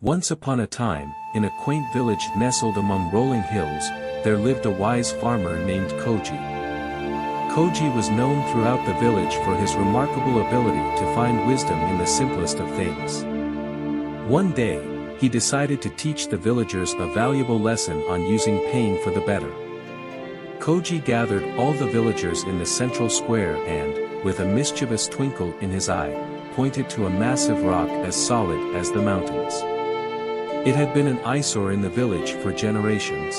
Once upon a time, in a quaint village nestled among rolling hills, there lived a wise farmer named Koji. Koji was known throughout the village for his remarkable ability to find wisdom in the simplest of things. One day, he decided to teach the villagers a valuable lesson on using pain for the better. Koji gathered all the villagers in the central square and, with a mischievous twinkle in his eye, pointed to a massive rock as solid as the mountains. It had been an eyesore in the village for generations.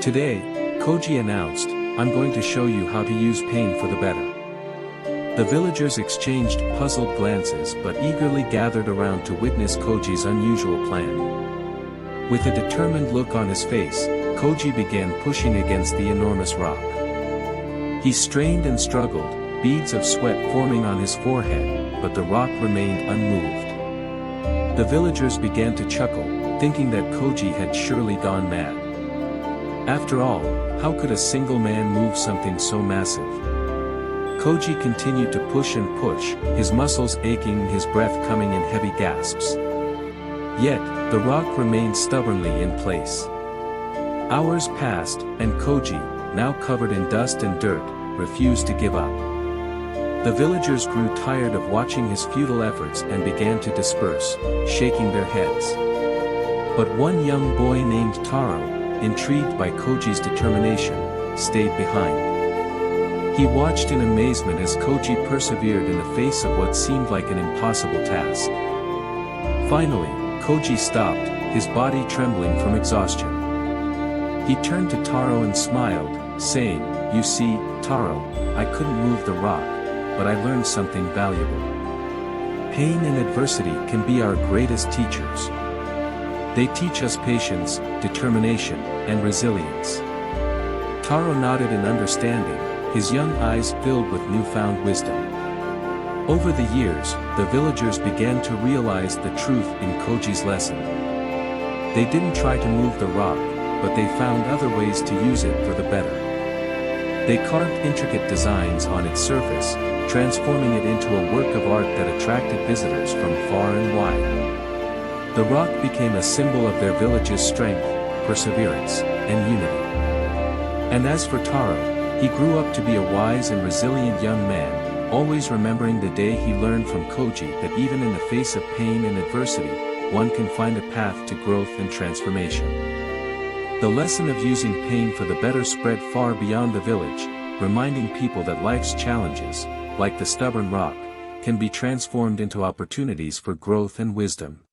Today, Koji announced, "I'm going to show you how to use pain for the better." The villagers exchanged puzzled glances but eagerly gathered around to witness Koji's unusual plan. With a determined look on his face, Koji began pushing against the enormous rock. He strained and struggled, beads of sweat forming on his forehead, but the rock remained unmoved. The villagers began to chuckle, thinking that Koji had surely gone mad. After all, how could a single man move something so massive? Koji continued to push and push, his muscles aching and his breath coming in heavy gasps. Yet, the rock remained stubbornly in place. Hours passed, and Koji, now covered in dust and dirt, refused to give up. The villagers grew tired of watching his futile efforts and began to disperse, shaking their heads. But one young boy named Taro, intrigued by Koji's determination, stayed behind. He watched in amazement as Koji persevered in the face of what seemed like an impossible task. Finally, Koji stopped, his body trembling from exhaustion. He turned to Taro and smiled, saying, "You see, Taro, I couldn't move the rock, but I learned something valuable. Pain and adversity can be our greatest teachers. They teach us patience, determination, and resilience." Taro nodded in understanding, his young eyes filled with newfound wisdom. Over the years, the villagers began to realize the truth in Koji's lesson. They didn't try to move the rock, but they found other ways to use it for the better. They carved intricate designs on its surface, transforming it into a work of art that attracted visitors from far and wide. The rock became a symbol of their village's strength, perseverance, and unity. And as for Taro, he grew up to be a wise and resilient young man, always remembering the day he learned from Koji that even in the face of pain and adversity, one can find a path to growth and transformation. The lesson of using pain for the better spread far beyond the village, reminding people that life's challenges, like the stubborn rock, can be transformed into opportunities for growth and wisdom.